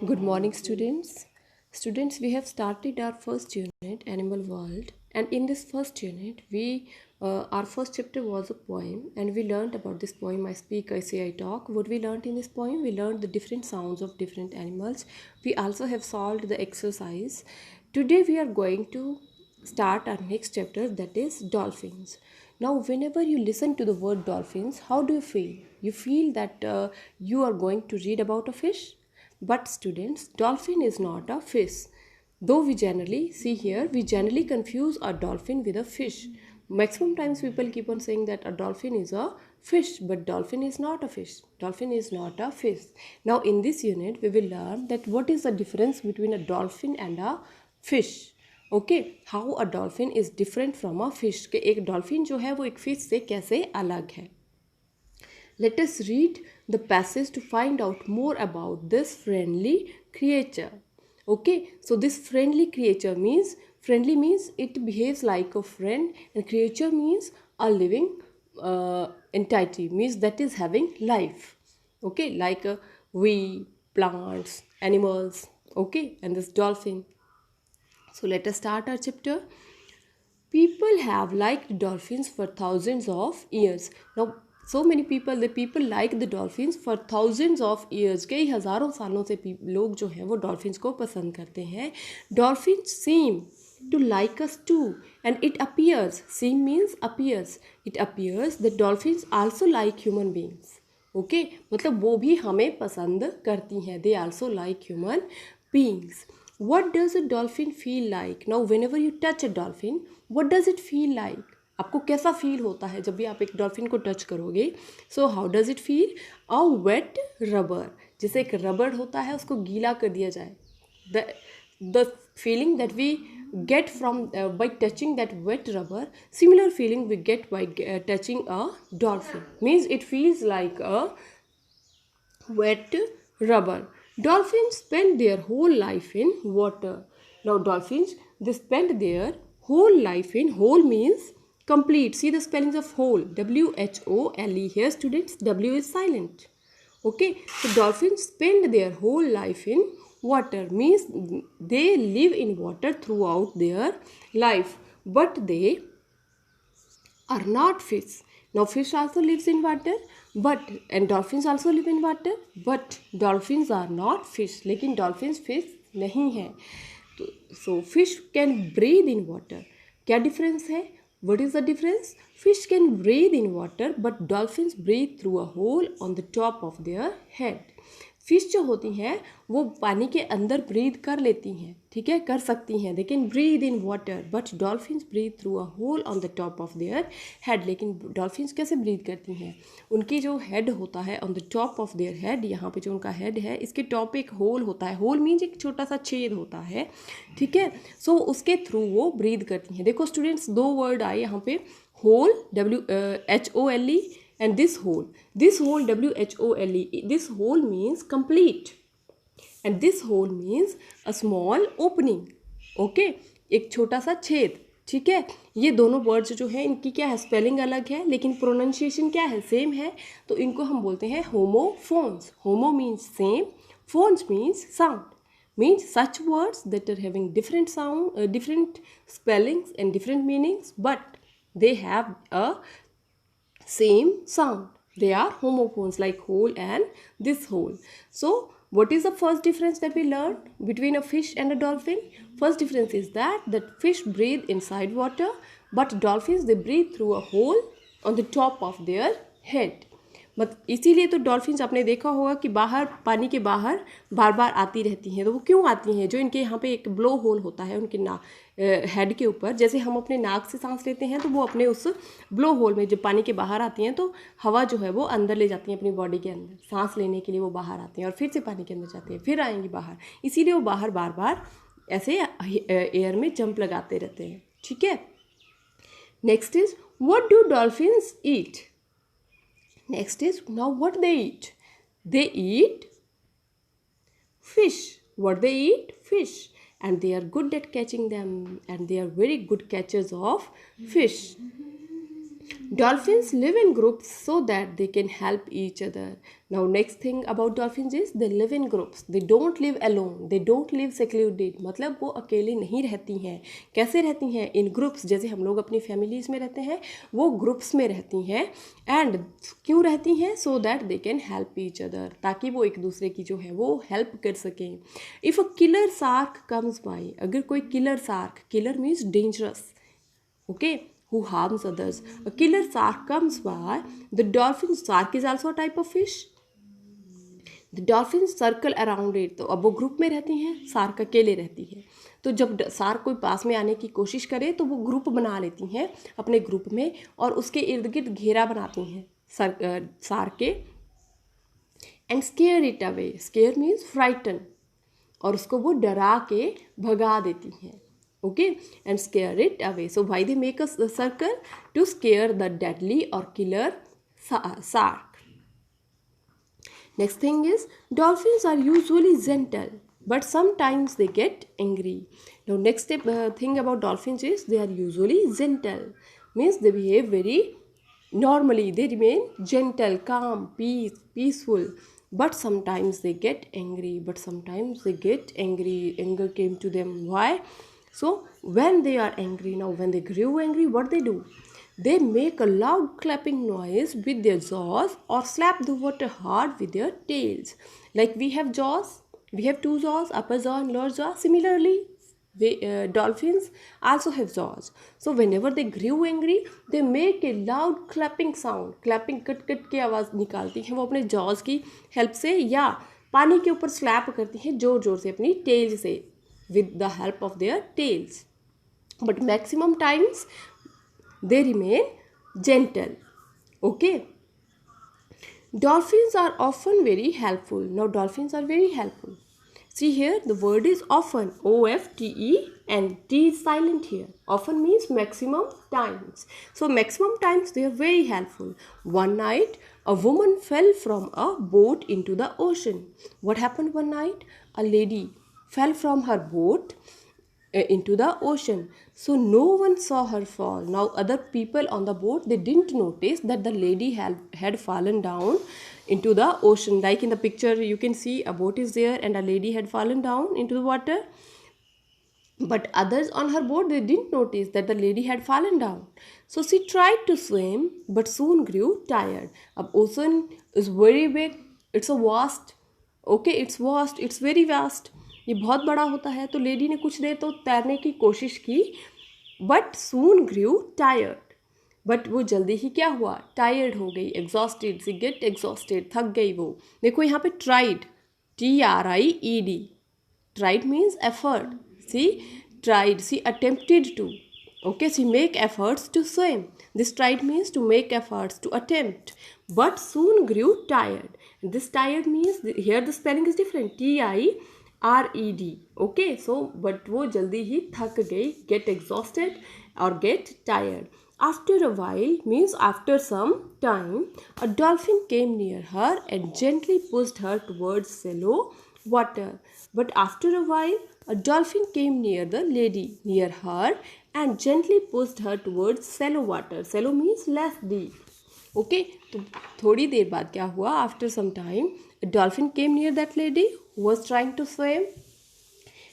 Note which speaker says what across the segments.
Speaker 1: Good morning, students. Students, we have started our first unit, Animal World, and in this first unit, our first chapter was a poem, and we learned about this poem. I speak, I say, I talk. What we learned in this poem, we learned the different sounds of different animals. We also have solved the exercise. Today, we are going to start our next chapter, that is dolphins. Now, whenever you listen to the word dolphins, how do you feel? You feel that you are going to read about a fish. But students, dolphin is not a fish. Though we generally see here, we generally confuse a dolphin with a fish. Maximum times people keep on saying that a dolphin is a fish, but dolphin is not a fish. Dolphin is not a fish. Now in this unit, we will learn that what is the difference between a dolphin and a fish. Okay how a dolphin is different from a fish के एक dolphin जो है वो एक fish से कैसे अलग है. Let us read the passage to find out more about this friendly creature. Okay, so this friendly creature means, friendly means it behaves like a friend, and creature means a living entity, means that is having life. Okay, like we, plants, animals. Okay, and this dolphin. So let us start our chapter. People have liked dolphins for thousands of years. Now, so many people, the people like the dolphins for thousands of years. कई हज़ारों सालों से लोग जो हैं वो dolphins को पसंद करते हैं. Dolphins seem to like us too, and it appears, seem means appears, it appears that dolphins also like human beings. Okay, मतलब वो भी हमें पसंद करती हैं. They also like human beings. What does a dolphin feel like? Now whenever you touch a dolphin, what does it feel like? आपको कैसा feel होता है जब भी आप एक डॉल्फिन को टच करोगे. So how does it feel? A wet rubber. जैसे एक रबर होता है उसको गीला कर दिया जाए. The feeling that we get from by touching that wet rubber, similar feeling we get by touching a dolphin, means it feels like a wet rubber. Dolphins spend their whole life in water. Now dolphins, they spend their whole life in, whole means complete. See the spellings of whole, W-H-O-L-E. Here students, W is silent. Okay, so dolphins spend their whole life in water, means they live in water throughout their life, but they are not fish. Now fish also lives in water, but and dolphins also live in water, but dolphins are not fish. लेकिन dolphins fish नहीं है. So fish can breathe in water. क्या difference है? What is the difference? Fish can breathe in water, but dolphins breathe through a hole on the top of their head. Fish जो होती हैं वो पानी के अंदर ब्रीद कर लेती हैं, ठीक है, कर सकती हैं. They can breathe in water, but dolphins breathe through a hole on the top of their head. लेकिन डॉल्फिन्स कैसे ब्रीद करती हैं? उनकी जो हेड होता है on the top of their head, यहाँ पे जो उनका हेड है इसके टॉप पे एक होल होता है. होल मीन्स एक छोटा सा छेद होता है, ठीक है. सो उसके थ्रू वो ब्रीद करती हैं. देखो स्टूडेंट्स, दो वर्ड आए यहाँ पे, whole WHOLE and this hole WHOLE, this hole means complete, and this hole means a small opening. Okay, एक छोटा सा छेद, ठीक है. ये दोनों वर्ड्स जो है इनकी क्या है, स्पेलिंग अलग है लेकिन प्रोनाउंसिएशन क्या है, सेम है. तो इनको हम बोलते हैं homophones. Homo means same, phones means sound, means such words that are having different sound, different spellings and different meanings, but they have a same sound. They are homophones, like whole and this whole. So what is the first difference that we learned between a fish and a dolphin? First difference is that fish breathe inside water, but dolphins, they breathe through a hole on the top of their head. मत इसीलिए तो dolphins आपने देखा होगा कि बाहर, पानी के बाहर बार बार आती रहती हैं. तो वो क्यों आती हैं? जो इनके यहाँ पे एक ब्लो होल होता है उनके हेड के ऊपर, जैसे हम अपने नाक से सांस लेते हैं तो वो अपने उस ब्लो होल में जब पानी के बाहर आती हैं तो हवा जो है वो अंदर ले जाती हैं अपनी बॉडी के अंदर. सांस लेने के लिए वो बाहर आती हैं और फिर से पानी के अंदर जाती हैं, फिर आएंगी बाहर. इसीलिए वो बाहर बार बार ऐसे एयर में जंप लगाते रहते हैं, ठीक है. Next is, what do dolphins eat? Next is, now what they eat? They eat fish. What they eat? Fish. And they are good at catching them, and they are very good catchers of fish. Dolphins live in groups so that they can help each other. Now, next thing about dolphins is they live in groups. They don't live alone. They don't live secluded. मतलब वो अकेले नहीं रहती हैं. कैसे रहती हैं? In groups. जैसे हम लोग अपनी families में रहते हैं, वो groups में रहती हैं. And क्यों रहती हैं? So that they can help each other. ताकि वो एक दूसरे की जो है वो help कर सकें. If a killer shark comes by, अगर कोई killer shark, killer means dangerous. Okay, who harms others. A killer shark comes by. The dolphin shark is also a type of fish. The dolphins circle around it. तो अब वो group में रहती हैं, shark अकेले रहती है. तो जब शार्क कोई पास में आने की कोशिश करे तो वो ग्रुप बना लेती हैं अपने ग्रुप में और उसके इर्द गिर्द घेरा बनाती हैं शार्क के. And square it away. Square means frighten. और उसको वो डरा के भगा देती हैं. Okay, and scare it away. So why they make a circle? To scare the deadly or killer shark. Next thing is dolphins are usually gentle, but sometimes they get angry. Now next thing about dolphins is they are usually gentle. Means they behave very normally. They remain gentle, calm, peaceful. But sometimes they get angry. Anger came to them. Why? So when they are angry, now when they grew angry, what they do? They make a loud clapping noise with their jaws or slap the water hard with their tails. Like we have jaws, we have two jaws, upper jaw and lower jaw. Similarly, dolphins also have jaws. So whenever they grew angry, they make a loud clapping sound. Clapping cut cut के आवाज़ निकालती हैं वो अपने jaws की help से या पानी के ऊपर slap करती हैं जोर जोर से अपनी tail से. With the help of their tails. But maximum times they remain gentle. Okay. Dolphins are often very helpful. Now dolphins are very helpful. See here the word is often. O-F-T-E-N. T is silent here. Often means maximum times. So maximum times they are very helpful. One night a woman fell from a boat into the ocean. What happened one night? A lady fell from her boat into the ocean. So no one saw her fall. Now other people on the boat, they didn't notice that the lady had fallen down into the ocean. Like in the picture you can see a boat is there and a lady had fallen down into the water. But others on her boat, they didn't notice that the lady had fallen down. So she tried to swim but soon grew tired. Ab ocean is very big. It's a vast. Okay, it's vast. It's very vast. ये बहुत बड़ा होता है. तो lady ने कुछ देर तो तैरने की कोशिश की but soon grew tired. But वो जल्दी ही क्या हुआ? टायर्ड हो गई, एग्जॉस्टेड. सी गेट एग्जॉस्टेड, थक गई वो. देखो यहाँ पे tried, TRIED. Tried means effort. She tried, she attempted to. Okay, she make efforts to swim. This tried means to make efforts, to attempt. But soon grew tired. This tired means, here the spelling is different. TIRED. Okay, so but वो जल्दी ही थक गई, get exhausted or get tired. After a while means after some time, a dolphin came near her and gently pushed her towards shallow water. But after a while, a dolphin came near the lady, near her, and gently pushed her towards shallow water. Shallow means less deep. Okay, तो थोड़ी देर बाद क्या हुआ? After some time, a dolphin came near that lady who was trying to swim,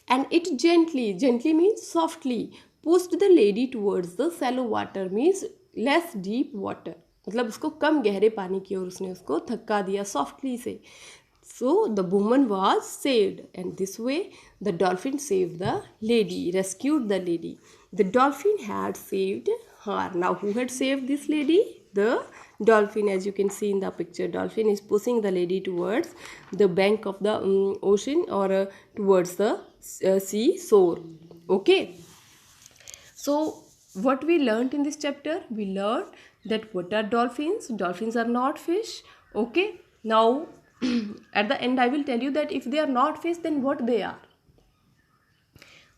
Speaker 1: and it gently means softly, pushed the lady towards the shallow water means less deep water. मतलब उसको कम गहरे पानी की ओर उसने उसको धक्का दिया softly से. So the woman was saved, and this way the dolphin saved the lady, rescued the lady. The dolphin had saved her. Now who had saved this lady? The dolphin. As you can see in the picture, dolphin is pushing the lady towards the bank of the ocean or towards the sea shore. Okay. So what we learned in this chapter? We learned that what are dolphins? Dolphins are not fish. Okay. Now at the end I will tell you that if they are not fish, then what they are.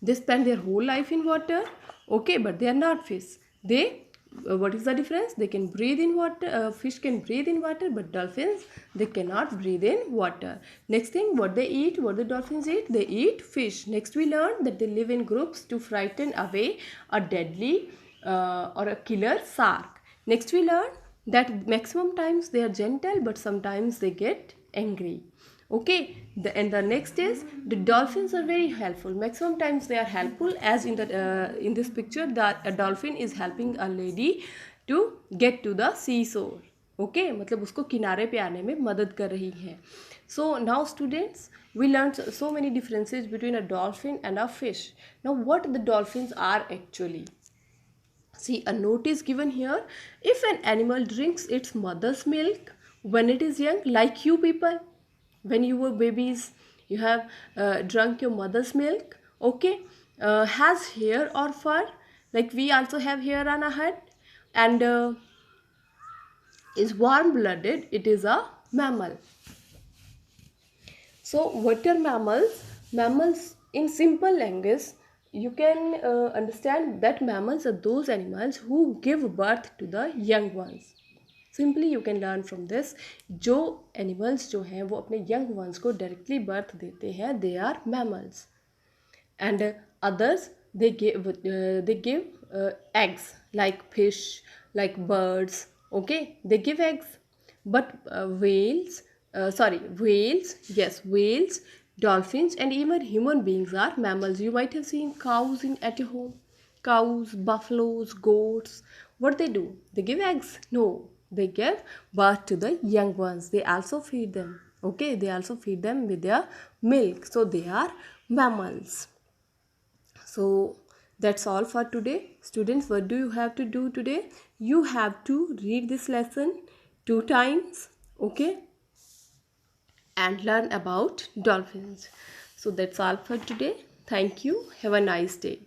Speaker 1: They spend their whole life in water. Okay, but they are not fish. They what is the difference? They can breathe in water. Fish can breathe in water, but dolphins, they cannot breathe in water. Next thing, what they eat, what the dolphins eat? They eat fish. Next we learned that they live in groups to frighten away a deadly or a killer shark. Next we learn that maximum times they are gentle, but sometimes they get angry. Okay, and the next is the dolphins are very helpful. Maximum times they are helpful, as in this picture that a dolphin is helping a lady to get to the seashore. Okay, मतलब उसको किनारे पे आने में मदद कर रही है. So now students, we learned so many differences between a dolphin and a fish. Now what the dolphins are actually? See, a note is given here. If an animal drinks its mother's milk when it is young, like you people, when you were babies, you have drunk your mother's milk, okay, has hair or fur, like we also have hair on our head, and is warm-blooded, it is a mammal. So what are mammals? Mammals, in simple language, you can understand that mammals are those animals who give birth to the young ones. Simply you can learn from this. जो animals जो हैं वो अपने young ones को directly birth देते हैं, they are mammals. And others, they give eggs, like fish, like birds. Okay, they give eggs. But whales, yes, whales, dolphins, and even human beings are mammals. You might have seen cows at your home. Cows, buffaloes, goats. What they do? They give eggs? No, they give birth to the young ones. They also feed them. Okay, they also feed them with their milk. So they are mammals. So that's all for today. Students, what do you have to do today? You have to read this lesson 2 times, okay, and learn about dolphins. So that's all for today. Thank you. Have a nice day.